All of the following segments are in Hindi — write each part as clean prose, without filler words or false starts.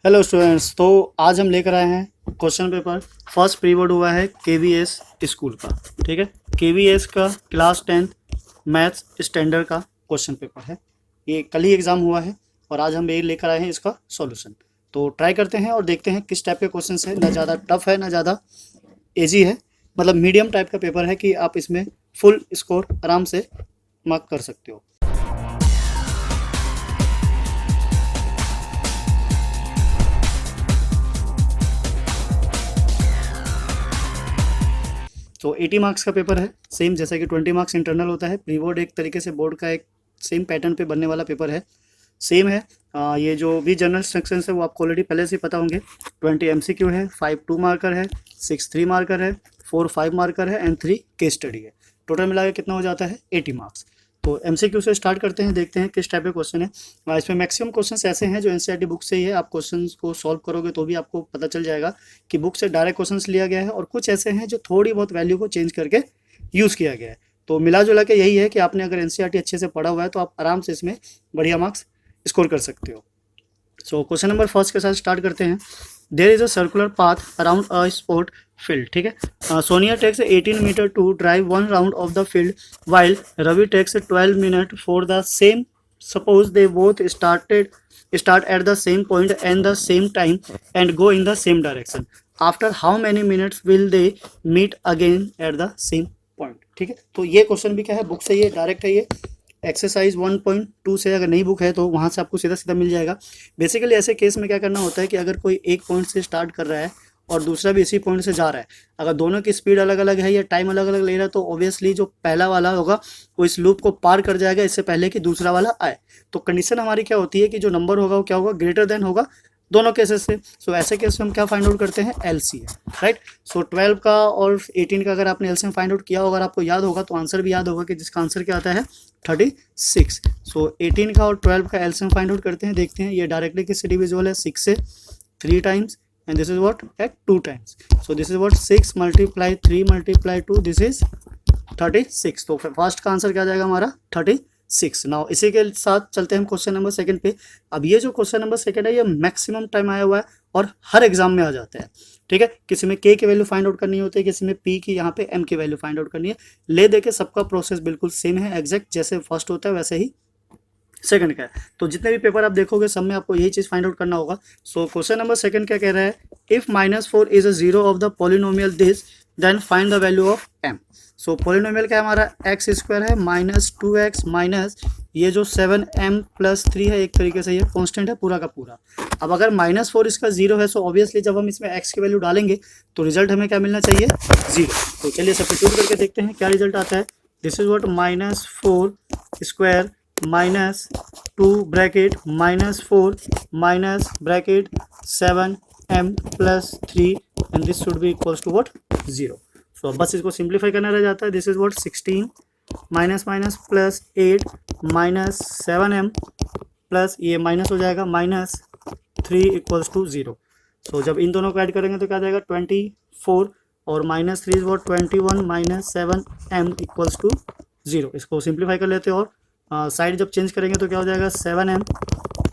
Hello students. तो आज हम लेकर आए हैं question paper. First pre board हुआ है केवीएस स्कूल का। ठीक है, केवीएस का क्लास 10th मैथ्स स्टैंडर्ड का क्वेश्चन पेपर है। ये कल ही एग्ज़ाम हुआ है और आज हम ये लेकर आए हैं इसका सॉल्यूशन। तो ट्राई करते हैं और देखते हैं किस टाइप के क्वेश्चन है। ना ज़्यादा टफ है ना ज़्यादा ईजी है, मतलब मीडियम टाइप का पेपर है कि आप इसमें फुल स्कोर आराम से मार्क कर सकते हो। तो 80 मार्क्स का पेपर है, सेम जैसा कि 20 मार्क्स इंटरनल होता है। प्री बोर्ड एक तरीके से बोर्ड का एक सेम पैटर्न पे बनने वाला पेपर है, सेम है। ये जो भी जनरल इंस्ट्रक्शंस है वो आपको ऑलरेडी पहले से पता होंगे। 20 एमसीक्यू है, 5 2 मार्कर है, 6 3 मार्कर है, 4 5 मार्कर है एंड 3 केस स्टडी है। टोटल मिला के कितना हो जाता है 80 मार्क्स। तो एमसीक्यू से स्टार्ट करते हैं, देखते हैं किस टाइप के क्वेश्चन है। इसमें मैक्सिमम क्वेश्चंस ऐसे हैं जो एनसीईआरटी बुक से ही है। आप क्वेश्चंस को सॉल्व करोगे तो भी आपको पता चल जाएगा कि बुक से डायरेक्ट क्वेश्चंस लिया गया है, और कुछ ऐसे हैं जो थोड़ी बहुत वैल्यू को चेंज करके यूज़ किया गया है। तो मिला जुला के यही है कि आपने अगर एनसीईआरटी अच्छे से पढ़ा हुआ है तो आप आराम से इसमें बढ़िया मार्क्स स्कोर कर सकते हो। सो क्वेश्चन नंबर फर्स्ट के साथ स्टार्ट करते हैं। There is a circular path around a sport field. ठीक है, Sonia takes 18 metre to drive one round of the field while Ravi takes 12 minute for the same. Suppose they both start at the same point and the same time and go in the same direction. After how many minutes will they meet again at the same point. ठीक है, तो ये क्वेश्चन भी क्या है, बुक से ये डायरेक्ट है। ये एक्सरसाइज 1.2 से अगर नई बुक है तो वहाँ से आपको सीधा सीधा मिल जाएगा। बेसिकली ऐसे केस में क्या करना होता है कि अगर कोई एक पॉइंट से स्टार्ट कर रहा है और दूसरा भी इसी पॉइंट से जा रहा है, अगर दोनों की स्पीड अलग अलग है या टाइम अलग अलग ले रहा है, तो ऑब्वियसली जो पहला वाला होगा वो इस लूप को पार कर जाएगा इससे पहले कि दूसरा वाला आए। तो कंडीशन हमारी क्या होती है कि जो नंबर होगा वो क्या होगा, ग्रेटर देन होगा दोनों केसेस से। सो ऐसे केस में हम क्या फाइंड आउट करते हैं, एलसीएम, राइट। सो 12 का और 18 का अगर आपने एलसीएम फाइंड आउट किया होगा, अगर आपको याद होगा तो आंसर भी याद होगा कि जिसका आंसर क्या आता है 36। सो 18 का और 12 का एलसीएम फाइंड आउट करते हैं, देखते हैं ये डायरेक्टली किससे डिविजिबल है, 6 से 3 times and this is what एट 2 times. So this is what 6 multiply 3 multiply 2, this is 36। तो फर्स्ट का आंसर क्या जाएगा हमारा 36। नाउ इसी के साथ चलते हैं हम क्वेश्चन नंबर सेकंड पे। अब ये जो क्वेश्चन नंबर सेकंड है ये मैक्सिमम टाइम आया हुआ है और हर एग्जाम में आ जाता है। ठीक है, किसी में के वैल्यू फाइंड आउट करनी होती है, किसी में पी की, यहाँ पे एम की वैल्यू फाइंड आउट करनी है। ले दे के सबका प्रोसेस बिल्कुल सेम है, एग्जैक्ट जैसे फर्स्ट होता है वैसे ही सेकंड का है। तो जितने भी पेपर आप देखोगे सब में आपको यही चीज़ फाइंड आउट करना होगा। सो क्वेश्चन नंबर सेकंड क्या कह रहा है, if -4 is a zero of the polynomial this then find the value of M. So polynomial क्या है हमारा, एक्स स्क्वायर है -2x माइनस ये जो 7m + 3 है, एक तरीके से ये कांस्टेंट है पूरा का पूरा। अब अगर -4 इसका जीरो है, सो ऑब्वियसली जब हम इसमें x की वैल्यू डालेंगे तो रिजल्ट हमें क्या मिलना चाहिए, जीरो। तो चलिए सब्स्टिट्यूट करके देखते हैं क्या रिजल्ट आता है। This is what -4 square minus 2 bracket -4 minus bracket 7m + 3 and this should be equals to what, 0। So बस इसको सिंप्लीफाई करना रह जाता है। This is what 16 minus minus plus 8 minus 7m plus ये माइनस हो जाएगा -3 इक्वल्स टू 0। सो जब इन दोनों को ऐड करेंगे तो क्या जाएगा 24 और -3 is what 21 minus 7m equals to 0। इसको सिंप्लीफाई कर लेते हैं और साइड जब चेंज करेंगे तो क्या हो जाएगा 7m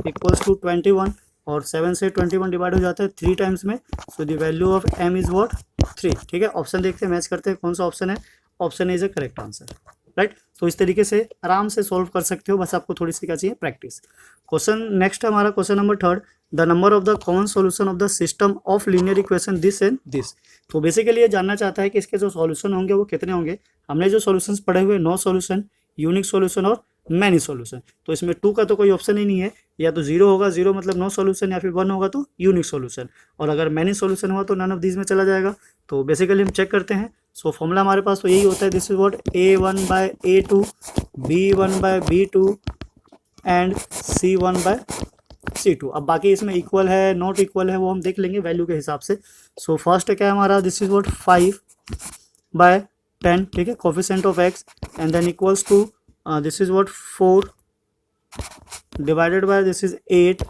इक्वल्स टू 21 और 7 से 21 डिवाइड हो जाता है 3 टाइम्स में। सो the value of m is what 3। ठीक है, ऑप्शन देखते हैं, मैच करते हैं कौन सा ऑप्शन है। Option is a correct answer, right. तो इस तरीके से आराम से सॉल्व कर सकते हो, बस आपको थोड़ी सी क्या चाहिए, प्रैक्टिस। क्वेश्चन नेक्स्ट है हमारा question number third, the number of the common solution of the system of linear equation this and this. तो बेसिकली ये जानना चाहता है कि इसके जो सॉल्यूशन होंगे वो कितने होंगे। हमने जो सॉल्यूशंस पढ़े हुए, नो सॉल्यूशन, यूनिक सॉल्यूशन और मैनी सॉल्यूशन, तो इसमें 2 का तो कोई ऑप्शन ही नहीं है। या तो 0 होगा, 0 मतलब नो सॉल्यूशन, या फिर 1 होगा तो यूनिक सॉल्यूशन, और अगर मैनी सॉल्यूशन हुआ तो नन ऑफ दीज में चला जाएगा। तो बेसिकली हम चेक करते हैं। सो फॉर्मूला हमारे पास तो यही होता है, this is what a1/a2 b1/b2 and c1/c2। अब बाकी इसमें इक्वल है नॉट इक्वल है वो हम देख लेंगे वैल्यू के हिसाब से। सो फर्स्ट क्या है हमारा, दिस इज व्हाट 5/10। ठीक है, coefficient of x and then equals to this is what 4 divided by this is 8,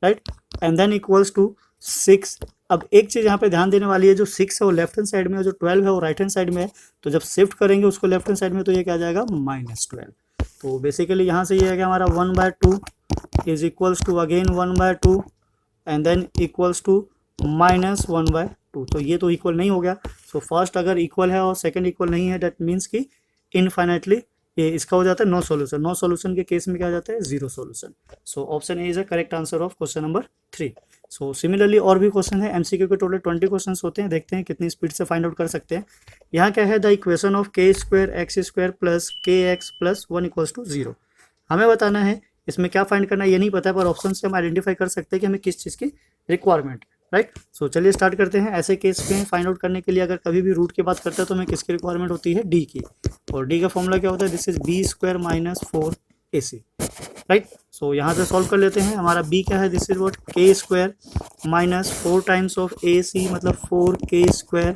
right, and then equals to 6। अब एक चीज़ यहाँ पे ध्यान देने वाली है, जो 6 है वो लेफ्ट हैंड साइड में है, जो 12 है वो राइट हैंड साइड में है। तो जब शिफ्ट करेंगे उसको लेफ्ट हैंड साइड में तो ये क्या आ जाएगा -12। तो बेसिकली यहाँ से ये है कि हमारा 1/2 is equals to again 1/2 and then equals to -1/2। तो ये तो इक्वल नहीं हो गया। सो फर्स्ट अगर इक्वल है और सेकंड इक्वल नहीं है, दैट मीन्स कि इनफाइनाइटली ये इसका हो जाता है नो सॉल्यूशन। नो सॉल्यूशन के केस में क्या आ जाता है, zero solution. So option A is a correct answer of question number 3। So similarly और भी क्वेश्चन है, एमसीक्यू के टोटल 20 क्वेश्चन होते हैं, देखते हैं कितनी स्पीड से फाइंड आउट कर सकते हैं। यहाँ क्या है, the equation of k² x² plus kx plus 1 equals to 0। हमें बताना है, इसमें क्या फाइंड करना है ये नहीं पता है, पर ऑप्शन से हम आइडेंटिफाई कर सकते हैं कि हमें किस चीज़ की रिक्वायरमेंट, राइट। सो चलिए स्टार्ट करते हैं। ऐसे केस में फाइंड आउट करने के लिए अगर कभी भी रूट की बात करते हैं तो हमें किसकी रिक्वायरमेंट होती है, डी की। और डी का फॉर्मूला क्या होता है, this is b² minus 4ac, right. So यहाँ से सॉल्व कर लेते हैं। हमारा b क्या है, this is what k² minus 4 times of ac मतलब 4k²,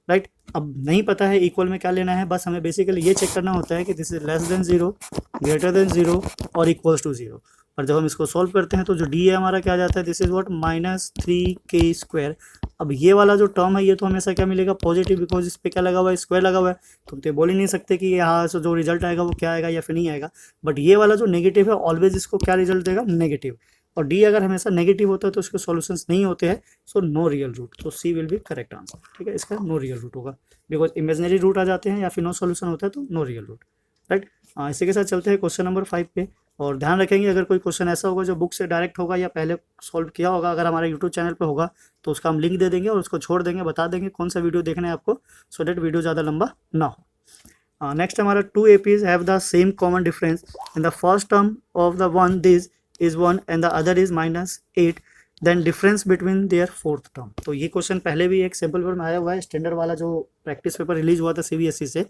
राइट। अब नहीं पता है इक्वल में क्या लेना है, बस हमें बेसिकली ये चेक करना होता है कि this is less than 0, greater than 0 और इक्वल्स टू 0। और जब हम इसको सॉल्व करते हैं तो जो डी है हमारा क्या आ जाता है, दिस इज व्हाट -3k²। अब ये वाला जो टर्म है ये तो हमेशा क्या मिलेगा, पॉजिटिव, बिकॉज इस पर क्या लगा हुआ है, स्क्वायर लगा हुआ है। तो हम तो बोल ही नहीं सकते कि यहाँ से जो रिजल्ट आएगा वो क्या आएगा या फिर नहीं आएगा। बट ये वाला जो नेगेटिव है ऑलवेज इसको क्या रिजल्ट देगा, नेगेटिव। और डी अगर हमेशा नेगेटिव होता है तो उसके सॉल्यूशंस नहीं होते हैं। सो नो रियल रूट, तो सी विल बी करेक्ट आंसर, ठीक है। इसका नो रियल रूट होगा, बिकॉज इमेजिनरी रूट आ जाते हैं या फिर नो सॉल्यूशन होता है तो नो रियल रूट, राइट। इसी के साथ चलते हैं क्वेश्चन नंबर 5 पे। और ध्यान रखेंगे अगर कोई क्वेश्चन ऐसा होगा जो बुक से डायरेक्ट होगा या पहले सॉल्व किया होगा, अगर हमारे यूट्यूब चैनल पे होगा तो उसका हम लिंक दे देंगे और उसको छोड़ देंगे, बता देंगे कौन सा वीडियो देखना है आपको, सो डेट वीडियो ज़्यादा लंबा ना हो। नेक्स्ट हमारा 2 APs have the same common difference in the first term of the one this is 1 and the other is -8, then difference between their fourth term. तो ये क्वेश्चन पहले भी एक सैम्पल पेपर में आया हुआ है, स्टैंडर्ड वाला जो प्रैक्टिस पेपर रिलीज हुआ था CBSE से,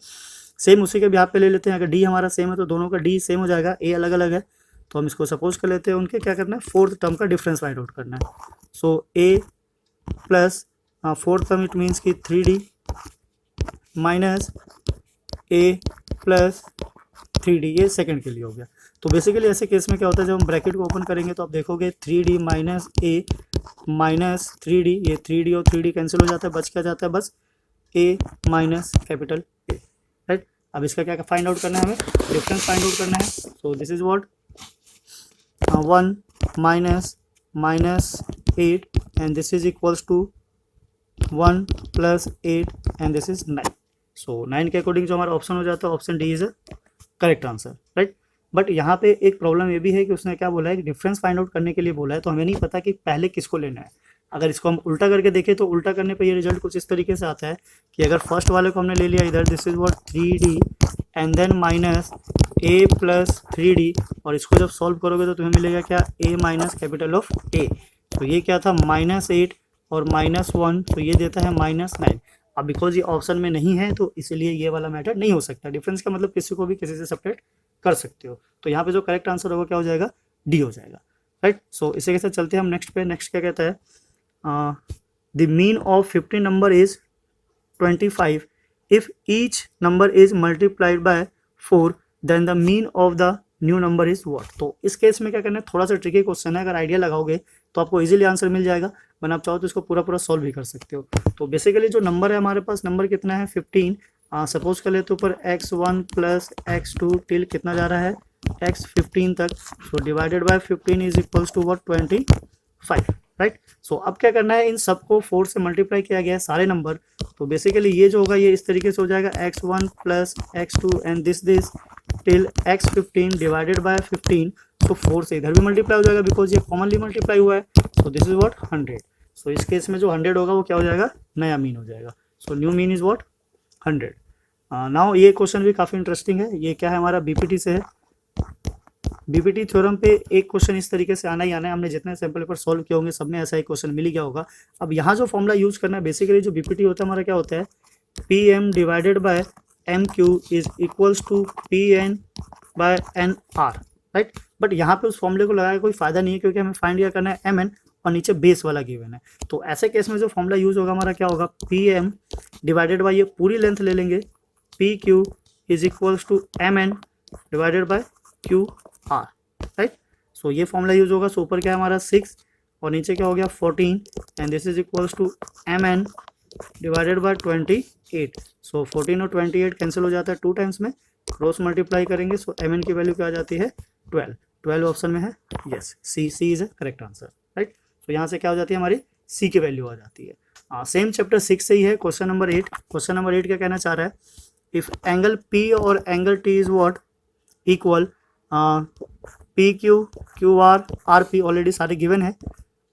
सेम उसी के भी यहाँ पे ले लेते हैं। अगर डी हमारा सेम है तो दोनों का डी सेम हो जाएगा, ए अलग अलग है तो हम इसको सपोज कर लेते हैं उनके क्या करना है, फोर्थ टर्म का डिफरेंस फाइंड आउट करना है। So A plus fourth term it means कि 3D minus A plus 3D, ये सेकंड के लिए हो गया। तो बेसिकली ऐसे केस में क्या होता है, जब हम ब्रैकेट को ओपन करेंगे तो आप देखोगे 3D माइनस ए माइनस 3D, ये 3D और 3D कैंसिल हो जाता है, बच क्या जाता है, बस ए माइनस कैपिटल ए, राइट। अब इसका क्या फाइंड आउट करना है, हमें डिफरेंस फाइंड आउट करना है। So this is what 1 minus -8 and this is equals to 1 plus 8 and this is 9। So 9 के अकॉर्डिंग जो हमारा ऑप्शन हो जाता है, option D is a correct answer, right. But यहाँ पे एक प्रॉब्लम ये भी है कि उसने क्या बोला है कि डिफरेंस फाइंड आउट करने के लिए बोला है, तो हमें नहीं पता कि पहले किसको लेना है। अगर इसको हम उल्टा करके देखें तो उल्टा करने पे ये रिजल्ट कुछ इस तरीके से आता है कि अगर फर्स्ट वाले को हमने ले लिया इधर, this is what 3D and then minus A plus 3D, और इसको जब सॉल्व करोगे तो तुम्हें मिलेगा क्या, ए माइनस कैपिटल ऑफ ए। तो ये क्या था, -8 और -1, तो ये देता है -9। अब बिकॉज ये ऑप्शन में नहीं है तो इसलिए ये वाला मैटर नहीं हो सकता। डिफरेंस का मतलब किसी को भी किसी से सेपरेट कर सकते हो। तो यहाँ पे जो करेक्ट आंसर होगा क्या हो जाएगा, डी हो जाएगा, राइट। सो इसी के साथ चलते हैं हम नेक्स्ट पे। नेक्स्ट क्या कहता है, the mean of 50 number is 25 if each number is multiplied by 4 then the mean of the new number is what. तो इस केस में क्या करना है, थोड़ा सा ट्रिकी क्वेश्चन है, अगर आइडिया लगाओगे तो आपको इजीली आंसर मिल जाएगा, वरना आप चाहो तो इसको पूरा सॉल्व भी कर सकते हो। तो बेसिकली जो नंबर है हमारे पास, नंबर कितना है 15, सपोज कर लेते ऊपर x1 प्लस x2 टिल कितना जा रहा है x15 तक। So divided by 15 is equals to what 25, right. So अब क्या करना है, इन सबको 4 से मल्टीप्लाई किया गया है सारे नंबर। तो बेसिकली ये जो होगा ये इस तरीके से हो जाएगा x1 plus x2 and this till x15 divided by 15। तो 4 से इधर भी मल्टीप्लाई हो जाएगा बिकॉज ये कॉमनली मल्टीप्लाई हुआ है। So this is what 100। सो इस केस में जो 100 होगा वो क्या हो जाएगा, नया मीन हो जाएगा। So new mean is what 100। Now ये क्वेश्चन भी काफ़ी इंटरेस्टिंग है। ये क्या है, हमारा बीपीटी से है। बीपीटी थ्योरम पे एक क्वेश्चन इस तरीके से आना ही आना है। हमने जितने सैंपल पेपर सॉल्व किए होंगे सब में ऐसा एक क्वेश्चन मिल ही गया होगा। अब यहाँ जो फॉर्मूला यूज करना है, बेसिकली जो बीपीटी होता है हमारा क्या होता है, P M divided by M Q is equals to P N by N R, right. But यहाँ पे उस फॉर्मूले को लगाया कोई फायदा नहीं है, क्योंकि हमें फाइंड क्या करना है एम एन, और नीचे बेस वाला गिवन है। तो ऐसे केस में जो फॉर्मूला यूज होगा हमारा क्या होगा, पी एम डिवाइडेड बाय, ये पूरी लेंथ ले लेंगे, P Q is equals to M N divided by Q R, right. So ये फॉर्मूला यूज होगा। सो ऊपर क्या है हमारा 6 और नीचे क्या हो गया 14 and this is equals to M N divided by 28। So 14 और 28 कैंसिल हो जाता है 2 टाइम्स में, क्रॉस मल्टीप्लाई करेंगे। सो एम एन की वैल्यू क्या आ जाती है 12 ऑप्शन में है, yes C is a correct answer, right. तो यहाँ से क्या हो जाती है, हमारी सी की वैल्यू आ जाती है। हाँ, सेम चैप्टर 6 से ही है क्वेश्चन नंबर 8। क्वेश्चन नंबर 8 क्या कहना चाह रहा है, इफ एंगल पी और angle T is what equal, P Q, Q R, R P already सारे गिवन है,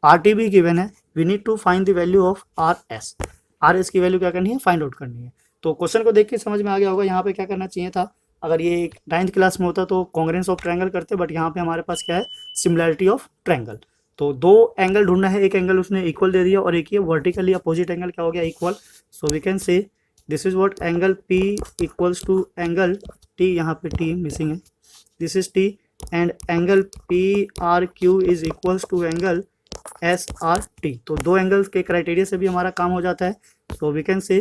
आर टी भी गिवन है, we need to find the value of R S. R S की वैल्यू क्या करनी है, फाइंड आउट करनी है। तो क्वेश्चन को देख के समझ में आ गया होगा यहाँ पे क्या करना चाहिए था। अगर ये 9th क्लास में होता तो कॉन्ग्रेंस ऑफ ट्रायंगल करते, बट यहाँ पे हमारे पास क्या है, सिमिलैरिटी ऑफ ट्रायंगल। तो दो एंगल ढूंढना है, एक एंगल उसने इक्वल दे दिया और एक ये वर्टिकली अपोजिट एंगल क्या हो गया, equal. So we can say this is what angle P equals to angle T, यहाँ पे टी मिसिंग है, this is T, and angle P R Q is equals to angle S R T. तो दो एंगल्स के क्राइटेरिया से भी हमारा काम हो जाता है। So we can say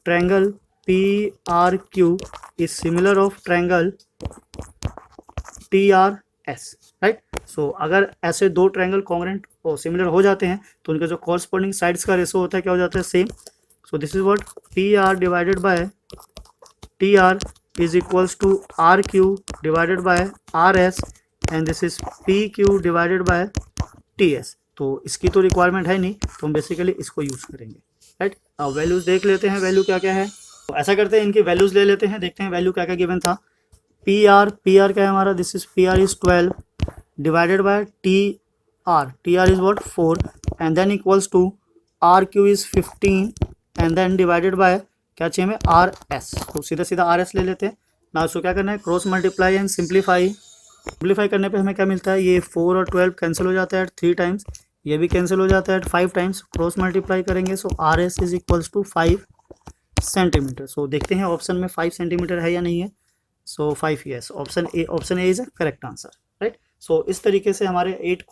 triangle P R Q is similar of triangle T R S, right. So अगर ऐसे दो ट्रायंगल कॉन्ग्रेंट और सिमिलर हो जाते हैं तो उनके जो कॉरस्पॉन्डिंग साइड्स का रेशो होता है क्या हो जाता है, same. So this is what P R divided by T R is equals to R Q divided by R S, and this is P Q divided by T S. तो इसकी तो रिक्वायरमेंट है नहीं, तो हम बेसिकली इसको यूज करेंगे, राइट। अब वैल्यूज देख लेते हैं, वैल्यू क्या क्या है। तो ऐसा करते हैं, इनकी वैल्यूज ले लेते हैं, देखते हैं वैल्यू क्या क्या गिवन था। पी आर क्या है हमारा, this is P R is 12 divided by T R is what 4, and then equals to R Q is 15, and then divided by क्या चाहिए हमें, आर एस। तो सीधा सीधा आर एस ले लेते हैं ना। इसको क्या करना है, cross multiply and simplify. Simplify करने पे हमें क्या मिलता है, ये 4 और 12 कैंसिल हो जाता है 3 टाइम्स, ये भी कैंसिल हो जाता है 5 टाइम्स। क्रॉस मल्टीप्लाई करेंगे, so R S is equals to 5 centimetre. So देखते हैं ऑप्शन में 5 सेंटीमीटर है या नहीं है। So 5, yes, option A is a correct answer, right. So इस तरीके से हमारे 8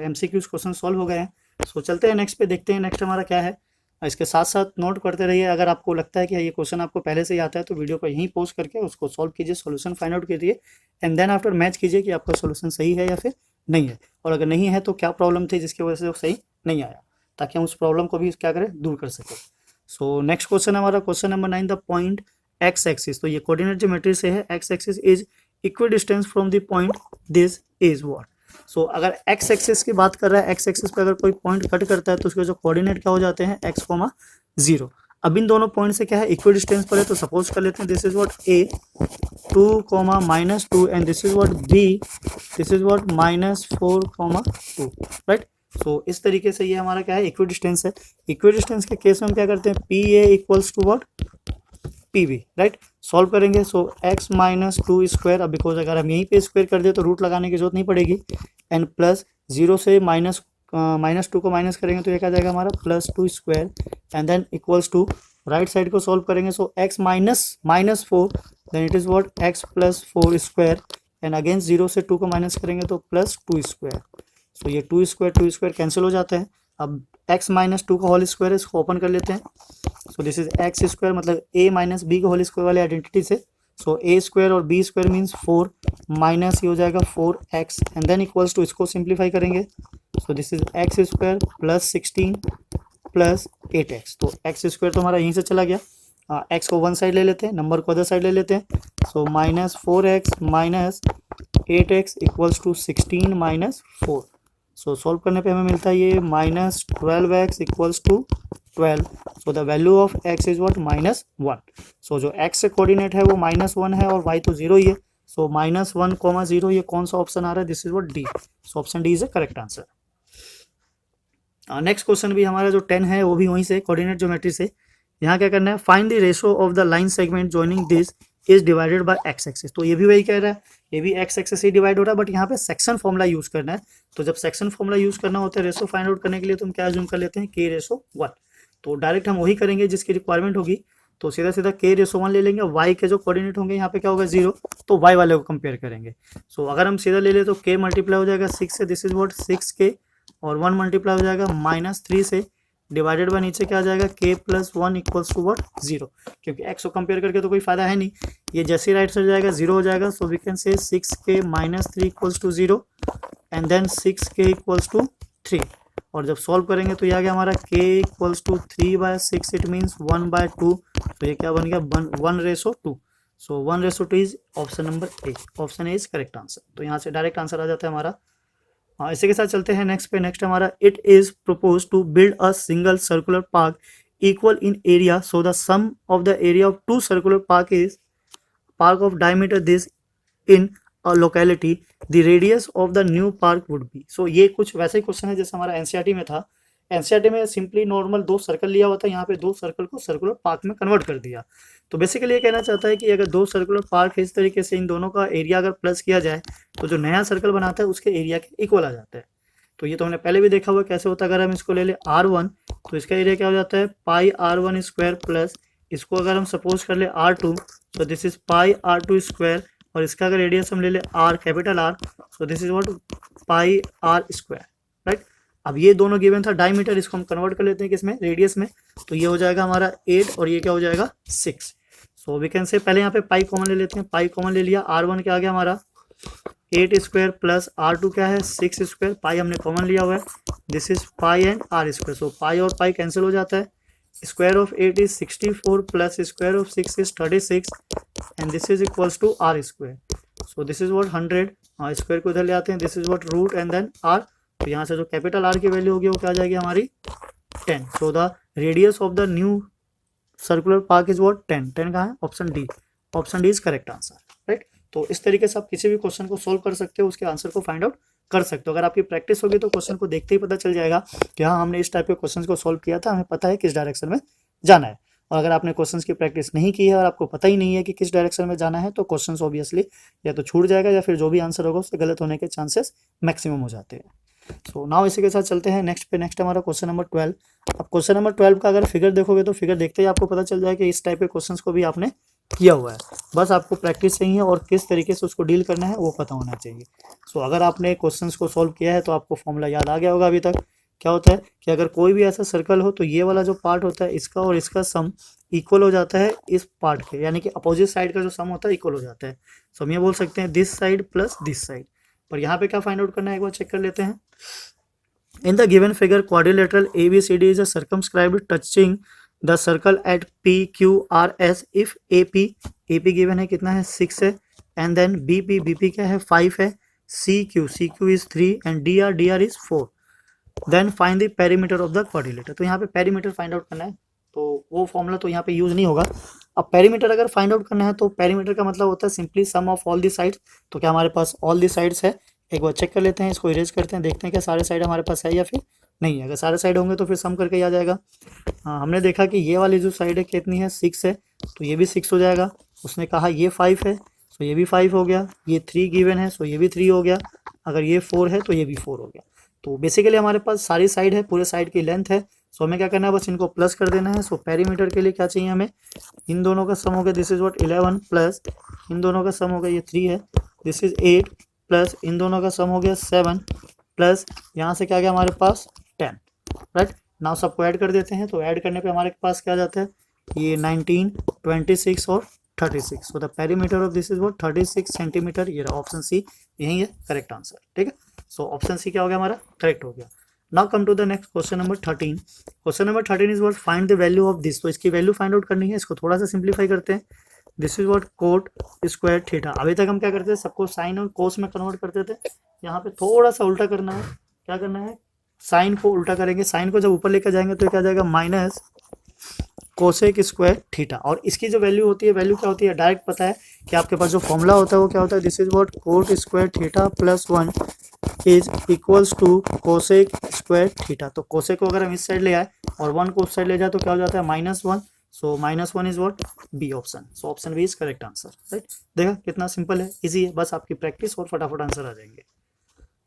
MCQs क्वेश्चन सॉल्व हो गए हैं। सो चलते हैं नेक्स्ट पे, देखते हैं नेक्स्ट हमारा क्या है। इसके साथ साथ नोट करते रहिए। अगर आपको लगता है कि ये क्वेश्चन आपको पहले से ही आता है तो वीडियो को यहीं पोस्ट करके उसको सॉल्व कीजिए, सॉल्यूशन फाइंड आउट कीजिए, एंड देन आफ्टर मैच कीजिए कि आपका सॉल्यूशन सही है या फिर नहीं है, और अगर नहीं है तो क्या प्रॉब्लम थी जिसकी वजह से वो सही नहीं आया, ताकि हम उस प्रॉब्लम को भी क्या करें, दूर कर सकें। सो नेक्स्ट क्वेश्चन हमारा question number 9, the point X axis. तो ये कोऑर्डिनेट ज्योमेट्री से है, X axis is equidistance from the point this is what. So अगर एक्स एक्सिस की बात कर रहा है, एक्स एक्सिस पे अगर कोई पॉइंट कट करता है तो उसके जो कोऑर्डिनेट क्या हो जाते हैं, x, 0। अब इन दोनों पॉइंट से क्या है, इक्वी डिस्टेंस पर है, तो सपोज कर लेते हैं this is what a 2, -2, and this is what b, this is what -4, 2, right. So इस तरीके से ये हमारा क्या है, इक्वी डिस्टेंस है। इक्वी डिस्टेंस के केस में हम क्या करते हैं, P A equals to what, P B, right. Solve करेंगे, सो x -2 स्क्वायर, अब बिकॉज अगर हम यहीं पे स्क्वायर कर दे तो रूट लगाने की जरूरत नहीं पड़ेगी, एंड प्लस 0 से -2 को माइनस करेंगे तो ये क्या जाएगा हमारा +2 square, and then equals to right side को सॉल्व करेंगे, so x -4, then it is what x +4 square, and again 0 से 2 को माइनस करेंगे तो +2 स्क्वायर। सो ये 2 स्क्वायर कैंसिल हो जाते हैं। अब x -2 का होल स्क्वायर है, इसको ओपन कर लेते हैं। So this is x square, मतलब a - b का होल स्क्वायर वाले आइडेंटिटी से। सो a स्क्वायर और b स्क्वायर मीन्स 4, माइनस ये हो जाएगा 4x, and then equals to, इसको सिंप्लीफाई करेंगे, so this is x square +16 + 8x। तो x स्क्वायर तो हमारा यहीं से चला गया, x को वन साइड ले लेते हैं, नंबर को अदर साइड ले लेते हैं। So -4x - 8x equals to 16 - 4। So solve करने पे हमें मिलता है ये -12x इक्वल्स टू 12। So the value of x is what, -1। So जो x से कोऑर्डिनेट है वो -1 है और y तो 0 ही है। सो -1, 0, ये कौन सा ऑप्शन आ रहा है, this is what, D. So option D is a correct answer. Next question भी हमारा जो 10 है वो भी वहीं से कोऑर्डिनेट ज्योमेट्री से। यहाँ क्या करना है, find the ratio of the line segment joining this is divided by x axis. तो ये भी वही कह रहा है, ये भी एक्स एक्सिस से डिवाइड हो रहा है, बट यहाँ पे सेक्शन फॉर्मूला यूज करना है। तो जब सेक्शन फॉर्मूला यूज करना होता है रेशो फाइंड आउट करने के लिए, तो हम क्या अज्यूम कर लेते हैं, k/1। तो डायरेक्ट हम वही करेंगे जिसकी रिक्वायरमेंट होगी। तो सीधा सीधा k/1 ले लेंगे, y के जो कोऑर्डिनेट होंगे यहाँ पे क्या होगा 0, तो y वाले को कंपेयर करेंगे। सो अगर हम सीधा ले ले तो k मल्टीप्लाई हो जाएगा 6 से, दिस इज व्हाट 6k, और 1 मल्टीप्लाई हो जाएगा -3 से, डिवाइडेड बाय नीचे क्या आ जाएगा k+1 इक्वल्स टू व्हाट 0, क्योंकि x को कंपेयर करके तो कोई फायदा है नहीं, ये जैसे राइट साइड जाएगा 0 हो जाएगा। सो वी कैन से 6k - 3 equals to 0, and then 6k equals to 3। और जब सॉल्व करेंगे तो ये आ गया हमारा k equals to 3/6, it means 1/2। तो ये क्या बन गया 1/2। So 1/2 is option number A, option A is correct answer. तो यहाँ से डायरेक्ट आंसर आ जाता है हमारा हाँ, इसी के साथ चलते हैं नेक्स्ट पे। नेक्स्ट हमारा it is propose to build a single circular park equal in area so the sum of the area of two circular park of diameter this in a locality the radius of the new park would be. So ये कुछ वैसे ही क्वेश्चन है जैसे हमारा एनसीईआरटी में था। एनसीईआरटी में सिंपली नॉर्मल दो सर्कल लिया हुआ था, यहाँ पे दो सर्कल को सर्कुलर पार्क में कन्वर्ट कर दिया। तो बेसिकली ये कहना चाहता है कि अगर दो सर्कुलर पार्क है इस तरीके से, इन दोनों का एरिया अगर प्लस किया जाए तो जो नया सर्कल बनाता है उसके एरिया के इक्वल आ जाता है। तो ये तो हमने पहले भी देखा हुआ कैसे होता है। अगर हम इसको ले ले R1 तो इसका एरिया क्या हो जाता है पाई R1 स्क्वायर प्लस इसको अगर हम सपोज कर ले R2 तो this is pi R2 square, और इसका अगर रेडियस हम ले ले R capital R so this is what pi R square, right. अब ये दोनों गिवन था डायमीटर, इसको हम कन्वर्ट कर लेते हैं किसमें, रेडियस में। तो ये हो जाएगा हमारा 8 और ये क्या हो जाएगा 6। सो वी कैन से पहले यहाँ पे पाई कॉमन ले लेते हैं। पाई कॉमन ले लिया, R1 क्या आ गया हमारा 8 स्क्वायर प्लस R2 क्या है 6 स्क्वायर, पाई हमने कॉमन लिया हुआ है, this is pi and R square. So pi और पाई कैंसिल हो जाता है। Square of 8 is 64 plus square of 6 is 36 and this is equals to R square. So this is what 100, square को इधर ले आते हैं, this is what root and then R। तो यहाँ से जो कैपिटल R की वैल्यू होगी वो क्या आ जाएगी हमारी 10। So the radius of the new circular park is what 10। 10 कहाँ है, option D. Option D is correct answer, right. तो इस तरीके से आप किसी भी क्वेश्चन को सॉल्व कर सकते हो, उसके आंसर को फाइंड आउट कर सकते हो। अगर आपकी प्रैक्टिस होगी तो क्वेश्चन को देखते ही पता चल जाएगा कि हाँ हमने इस टाइप के क्वेश्चन को सॉल्व किया था, हमें पता है किस डायरेक्शन में जाना है। और अगर आपने क्वेश्चंस की प्रैक्टिस नहीं की है और आपको पता ही नहीं है कि किस डायरेक्शन में जाना है तो क्वेश्चंस ऑब्वियसली या तो छूट जाएगा या फिर जो भी आंसर होगा उससे गलत होने के चांसेस मैक्सिमम हो जाते हैं। सो नाउ इसी के साथ चलते हैं नेक्स्ट पे। नेक्स्ट हमारा क्वेश्चन नंबर 12। अब क्वेश्चन नंबर 12 का अगर फिगर देखोगे तो फिगर देखते ही आपको पता चल जाएगा कि इस टाइप के क्वेश्चंस को भी आपने किया हुआ है, बस आपको प्रैक्टिस चाहिए और किस तरीके से उसको डील करना है वो पता होना चाहिए। सो अगर आपने क्वेश्चंस को सॉल्व किया है तो आपको फॉर्मूला याद आ गया होगा अभी तक। क्या होता है कि अगर कोई भी ऐसा सर्कल हो तो ये वाला जो पार्ट होता है इसका और इसका सम इक्वल हो जाता है इस पार्ट के, यानी कि अपोजिट साइड का जो सम होता है इक्वल हो जाता है। सो हम ये बोल सकते हैं this side plus this side. पर यहाँ पे क्या फाइंड आउट करना है एक बार चेक कर लेते हैं। In the given figure, quadrilateral ABCD is a circumscribed touching the circle at PQRS if AP given है कितना है 6 है, and then BP क्या है 5 है, CQ is 3 and DR is 4. Then find the perimeter of the quadrilateral। तो यहाँ पे perimeter फाइंड आउट करना है तो वो फॉर्मूला तो यहाँ पे यूज नहीं होगा। अब पेरीमीटर अगर फाइंड आउट करना है तो पेरीमीटर का मतलब होता है simply some of all the sides. तो क्या हमारे पास ऑल दी साइड्स है, एक बार चेक कर लेते हैं, इसको इरेज करते हैं, देखते हैं क्या सारे साइड हमारे पास है या फिर नहीं है। अगर सारे साइड होंगे तो फिर सम करके ही आ जाएगा। हाँ, हमने देखा कि ये वाली जो साइड है कितनी है 6 है, तो ये भी 6 हो जाएगा। उसने कहा ये 5 है सो ये भी 5 हो गया, ये 3 गिवन है सो ये भी 3 हो गया, अगर ये 4 है तो ये भी 4 हो गया। तो बेसिकली हमारे पास सारी साइड है, पूरे साइड की लेंथ है। सो हमें क्या करना है, बस इनको प्लस कर देना है। सो पेरीमीटर के लिए क्या चाहिए हमें, इन दोनों का सम हो गया दिस इज व्हाट 11 प्लस इन दोनों का सम हो गया ये 3 है, दिस इज 8 प्लस इन दोनों का सम हो गया 7 प्लस यहाँ से क्या गया हमारे पास 10, राइट। नाउ सबको ऐड कर देते हैं, तो ऐड करने पे हमारे पास क्या जाता है ये 19, 26 और 36। So the perimeter of this is what 36 centimetre. ये रहा ऑप्शन सी, यही है करेक्ट आंसर, ठीक है। सो ऑप्शन सी क्या हो गया हमारा करेक्ट हो गया। Now come to the next question number 13। Question number 13 is what find the value of this. तो इसकी वैल्यू फाइंड आउट करनी है, इसको थोड़ा सा सिंप्लीफाई करते हैं। This is what cot square theta. अभी तक हम क्या करते थे, सबको साइन और कोस में कन्वर्ट करते थे, यहाँ पे थोड़ा सा उल्टा करना है। क्या करना है, साइन को उल्टा करेंगे, साइन को जब ऊपर लेकर जाएंगे तो क्या जाएगा माइनस कोसेक स्क्वायर थीटा। और इसकी जो वैल्यू होती है, वैल्यू क्या होती है डायरेक्ट पता है कि आपके पास जो फॉर्मूला होता है वो क्या होता है, this is what cot square theta plus 1 is equals to cosec square theta. तो कोसेक को अगर हम इस साइड ले आए और 1 को उस साइड ले जाए तो क्या हो जाता है -1। So -1 is what B option. So option B is correct answer, right. देखा कितना सिंपल है, इजी है, बस आपकी प्रैक्टिस और फटाफट आंसर आ जाएंगे।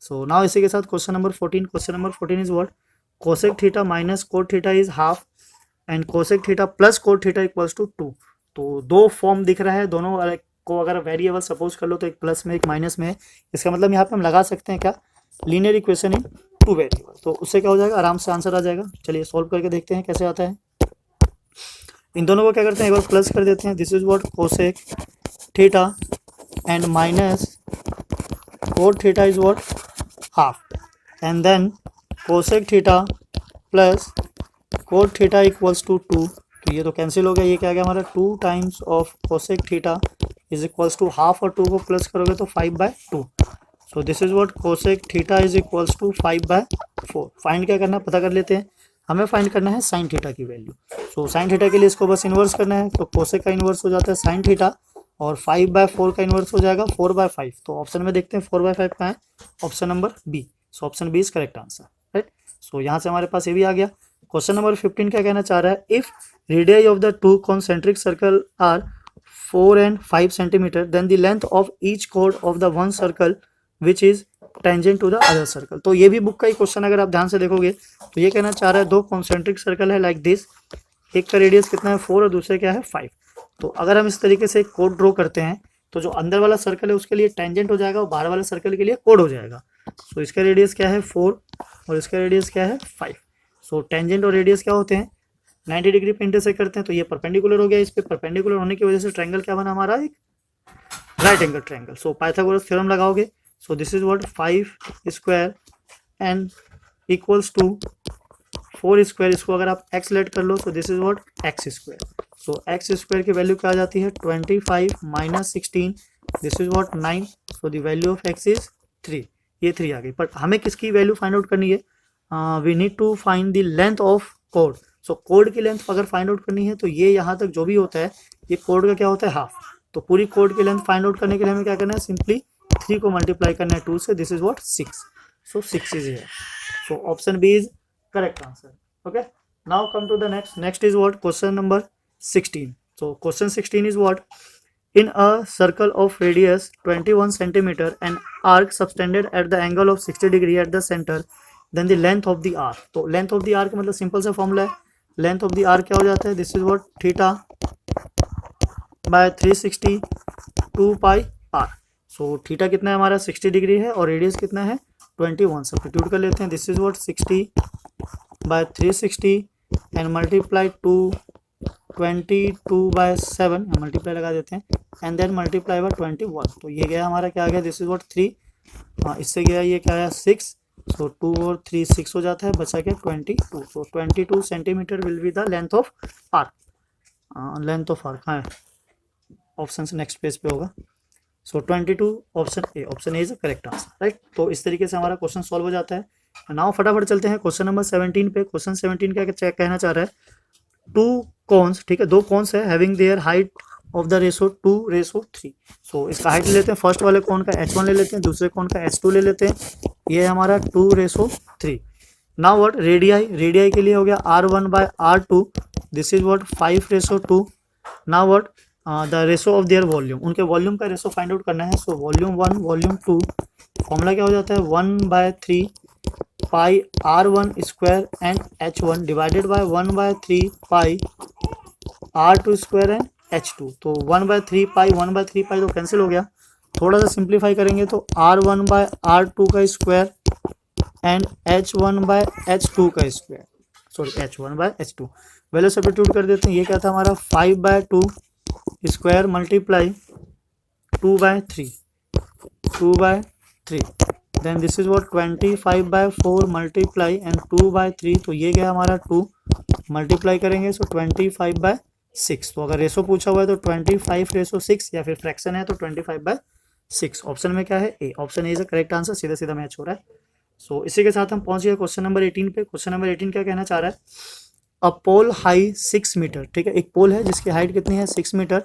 सो नाउ इसी के साथ question number 14। Question number 14 is what cosec theta minus cot theta is half and cosec theta plus cot theta equals to 2। तो दो फॉर्म दिख रहा है, दोनों को अगर वेरिएबल सपोज कर लो तो एक प्लस में एक माइनस में है। इसका मतलब यहाँ पे हम लगा सकते हैं क्या, लीनियर इक्वेशन इन 2 वेरिएबल। तो उससे क्या हो जाएगा, आराम से आंसर आ जाएगा। चलिए सॉल्व करके देखते हैं कैसे आता है। इन दोनों को क्या करते हैं, एक बार प्लस कर देते हैं। This is what cosec theta and minus cot theta is what half and then cosec theta plus cot theta equals to 2। तो ये तो कैंसिल हो गया, ये क्या आ गया हमारा 2 times of cosec theta is equals to half, और 2 को प्लस करोगे तो 5/2। So this is what cosec theta is equals to 5/4। Find क्या करना है पता कर लेते हैं, हमें फाइंड करना है साइन थीटा की वैल्यू। सो साइन थीटा के लिए इसको बस इन्वर्स करना है, तो कोसेक का इन्वर्स हो जाता है साइन थीटा और 5/4 का इन्वर्स हो जाएगा 4/5। तो ऑप्शन में देखते हैं 4/5 कहाँ है, option number B. So option B is correct answer, right. So यहाँ से हमारे पास ये भी आ गया। क्वेश्चन नंबर 15 क्या कहना चाह रहा है, if radii of the two concentric circle are 4 and 5 centimetre then the length of each कोड of the one circle which is tangent to the other circle. तो ये भी बुक का ही क्वेश्चन अगर आप ध्यान से देखोगे तो ये कहना चाह रहा है दो कॉन्सेंट्रिक सर्कल है लाइक दिस, एक का रेडियस कितना है 4 और दूसरे क्या है 5। तो अगर हम इस तरीके से कोड ड्रॉ करते हैं तो जो अंदर वाला सर्कल है उसके लिए टेंजेंट हो जाएगा और बाहर वाले सर्कल के लिए कोड हो जाएगा। सो इसका रेडियस क्या है 4 और इसका रेडियस क्या है 5। सो टेंजेंट और रेडियस क्या होते हैं 90 डिग्री पे इंटरसेक्ट करते हैं, तो ये परपेंडिकुलर हो गया। इस पे परपेंडिकुलर होने की वजह से ट्रायंगल क्या बना हमारा, एक right angle triangle. So Pythagoras theorem लगाओगे, so this is what 5 square and equals to 4 square. इसको अगर आप x लेट कर लो तो this is what X square. So X square की वैल्यू क्या आ जाती है 25 minus 16, this is what 9। So the value of x is 3। ये 3 आ गई, बट हमें किसकी वैल्यू फाइंड आउट करनी है, we need to find the length of कोड। सो कोड की लेंथ अगर फाइंड आउट करनी है तो ये यहाँ तक जो भी होता है ये कोड का क्या होता है हाफ। तो पूरी कोड की लेंथ फाइंड आउट करने के लिए हमें क्या करना है, सिंपली 3 को मल्टीप्लाई करना है 2 से, this is what 6। So 6 is here. So option B is correct answer. Okay, now come to the next is what question number 16. So question 16 is what, in a circle of radius 21 centimeter an arc subtended at the angle of 60 degree at the center, then the length of the arc। तो length of the arc मतलब सिंपल सा फॉर्मूला है, length of the arc क्या हो जाता है, this is what theta by 360 2 pi r। So theta कितना है हमारा 60 डिग्री है और रेडियस कितना है 21। सब्स्टिट्यूट कर लेते हैं, this is what 60 by 360 and multiply to 22/7, multiply लगा देते हैं एंड देन मल्टीप्लाई बाय 21। तो ये गया हमारा क्या आ गया, दिस इज व्हाट 3, इससे गया ये क्या आया 6। सो 2 और 3 6 हो जाता है, बचा क्या 22। सो 22 centimetre will be the length of arc. Length of arc हाँ ऑप्शन से नेक्स्ट पेज पे होगा। सो 22 option A is correct answer, right. तो इस तरीके से हमारा क्वेश्चन सॉल्व हो जाता है। नाउ फटाफट चलते हैं क्वेश्चन नंबर 17 पे। क्वेश्चन 17 क्या कहना चाह रहा है, टू कॉन्स, ठीक है, दो कॉन्स है having their height of the ratio 2:3। सो इसका हाइट ले लेते हैं, फर्स्ट वाले कॉन का h1 ले लेते हैं, दूसरे कॉन का h2 ले लेते हैं, ये हमारा 2:3। नाउ व्हाट रेडियाई के लिए हो गया r1/r2, this is what 5:2। Now what the ratio of their volume, उनके वॉल्यूम का रेशो फाइंड आउट करना है। सो वॉल्यूम 1 वॉल्यूम 2 फॉर्मूला क्या हो जाता है 1/3 पाई r1 square and h1 divided by 1/3 pi r2 square and h2। तो 1/3 पाई तो कैंसिल हो गया, थोड़ा सा सिंप्लीफाई करेंगे तो r1/r2 का स्क्वायर एंड h1/h2 का square, sorry h1/h2 value substitute कर देते हैं। ये क्या था हमारा 5/2 square multiply 2/3 then this is what 25/4 multiply and 2/3। तो ये गया हमारा 2 मल्टीप्लाई करेंगे सो 25/6। तो अगर रेशो पूछा हुआ है तो 25/6 या फिर फ्रैक्शन है तो 25/6। ऑप्शन में क्या है A, option A is the correct answer, सीधा सीधा मैच हो रहा है। सो इसी के साथ हम पहुंच गए क्वेश्चन नंबर 18 पे। क्वेश्चन नंबर 18 क्या कहना चाह रहा है, अ पोल हाई 6 मीटर, ठीक है, एक पोल है जिसकी हाइट कितनी है 6 मीटर,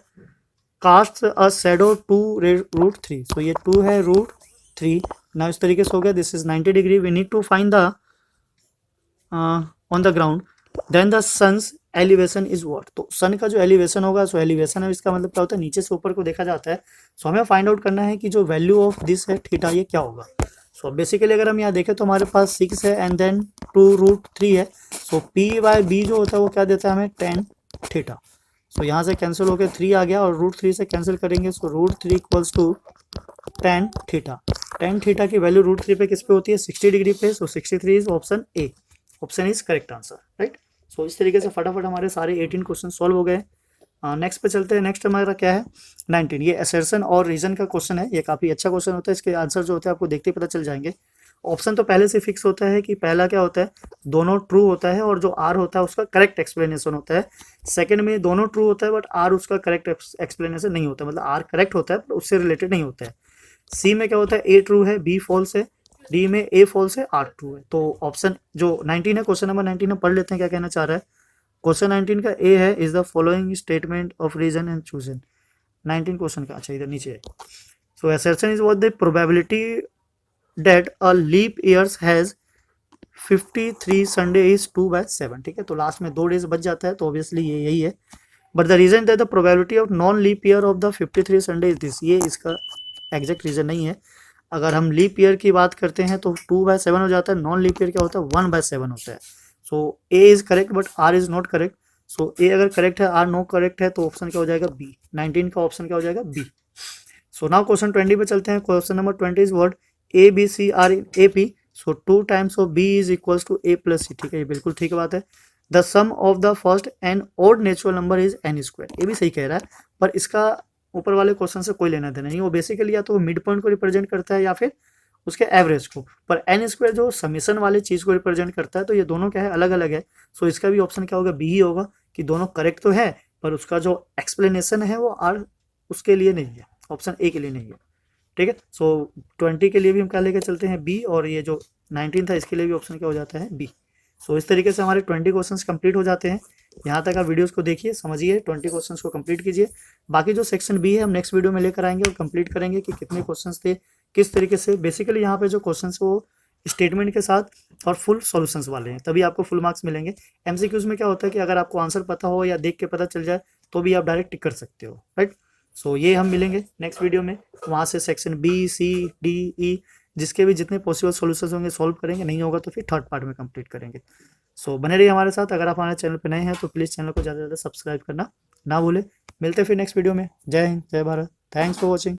कास्ट अ शैडो 2√3। सो ये 2 है √3। ना इस तरीके से हो गया, this is 90 degree, we need to find the on the ground, then the sun's elevation is what. तो सन का जो एलिवेशन होगा, सो एलिवेशन है इसका मतलब क्या होता है नीचे से ऊपर को देखा जाता है। सो हमें फाइंड आउट करना है कि जो वैल्यू ऑफ दिस है थीटा ये क्या होगा। सो बेसिकली अगर हम यहाँ देखें तो हमारे पास 6 है एंड देन 2√3 है। सो p/b जो होता है वो क्या देता है हमें 10 थीटा। सो यहाँ से कैंसिल होकर 3 आ गया और √3 से कैंसिल करेंगे, so √3 equals to 10 theta. 10 theta की वैल्यू √3 पे किस पे होती है 60 डिग्री पे। So 63 is option A, option is correct answer, right. So इस तरीके से फटाफट हमारे सारे 18 क्वेश्चन सॉल्व हो गए। नेक्स्ट पे चलते हैं। नेक्स्ट हमारा क्या है 19, ये असर्शन और रीजन का क्वेश्चन है। ये काफ़ी अच्छा क्वेश्चन होता है, इसके आंसर जो होते हैं आपको देखते ही पता चल जाएंगे। ऑप्शन तो पहले से फिक्स होता है कि पहला क्या होता है दोनों ट्रू होता है और जो आर होता है उसका करेक्ट एक्सप्लेनेशन होता है। सेकंड में दोनों ट्रू होता है बट आर उसका करेक्ट एक्सप्लेनेशन नहीं होता, मतलब आर करेक्ट होता है पर उससे रिलेटेड नहीं होता है। सी में क्या होता है, ए ट्रू है, बी फॉल्स है, डी में ए फॉल्स है, आर ट्रू है। तो ऑप्शन जो 19 है, क्वेश्चन नंबर 19 हम पढ़ लेते हैं क्या कहना चाह रहा है। क्वेश्चन 19 का ए है, is the following statement of reason and chosen. 19 question का, अच्छा इधर नीचे है। So assertion is what the probability that a leap years has 53 Sunday is 2/7। ठीक है, तो लास्ट में 2 डेज बच जाता है, तो ऑब्वियसली ये यही है। But the reason that the probability of non leap year of the 53 Sunday is this, ये इसका एग्जैक्ट रीजन नहीं है। अगर हम लीप ईयर की बात करते हैं तो 2/7 हो जाता है, नॉन लीप ईयर क्या होता है, 1/7 होता है। So A is correct but R is not correct. So A अगर करेक्ट है, आर नो करेक्ट है, तो ऑप्शन क्या हो जाएगा, बी। 19 का ऑप्शन क्या हो जाएगा, बी। सो नाउ क्वेश्चन 20 पे चलते हैं। Question number 20 is what A B C are in A P, so 2 times of B is equals to A plus C. ठीक है, ये बिल्कुल ठीक बात है। The sum of the first and odd natural number is N square, ये भी सही कह रहा है, पर इसका ऊपर वाले क्वेश्चन से कोई लेना देना नहीं। वो बेसिकली या तो मिड पॉइंट को रिप्रेजेंट करता है या फिर उसके एवरेज को, पर एन स्क्वायर जो समीशन वाली चीज को रिप्रेजेंट करता है, तो ये दोनों क्या है, अलग अलग है। सो इसका भी ऑप्शन क्या होगा, बी ही होगा, कि दोनों करेक्ट तो है पर उसका जो एक्सप्लेनेशन है वो आर उसके लिए नहीं है, ऑप्शन ए के लिए नहीं है। ठीक है, सो 20 के लिए भी हम क्या लेके चलते हैं, बी, और ये जो 19 था इसके लिए भी ऑप्शन क्या हो जाता है, बी। सो इस तरीके से हमारे 20 क्वेश्चंस कंप्लीट हो जाते हैं। यहाँ तक आप वीडियोस को देखिए, समझिए, 20 क्वेश्चंस को कंप्लीट कीजिए। बाकी जो सेक्शन बी है हम नेक्स्ट वीडियो में लेकर आएंगे और कंप्लीट करेंगे कि कितने क्वेश्चंस थे, किस तरीके से। बेसिकली यहाँ पे जो क्वेश्चंस वो स्टेटमेंट के साथ और फुल सॉल्यूशंस वाले हैं, तभी आपको फुल मार्क्स मिलेंगे। एमसीक्यूज में क्या होता है कि अगर आपको आंसर पता हो या देख के पता चल जाए तो भी आप डायरेक्ट टिक कर सकते हो, राइट। सो ये हम मिलेंगे नेक्स्ट वीडियो में, वहाँ से section B C D E जिसके भी जितने पॉसिबल सॉल्यूशंस होंगे सॉल्व करेंगे, नहीं होगा तो फिर थर्ड पार्ट में कंप्लीट करेंगे। सो बने रहिए हमारे साथ। अगर आप हमारे चैनल पर नए हैं तो प्लीज़ चैनल को ज़्यादा से ज़्यादा सब्सक्राइब करना ना भूलें। मिलते हैं फिर नेक्स्ट वीडियो में। जय हिंद, जय भारत, थैंक्स फॉर वॉचिंग।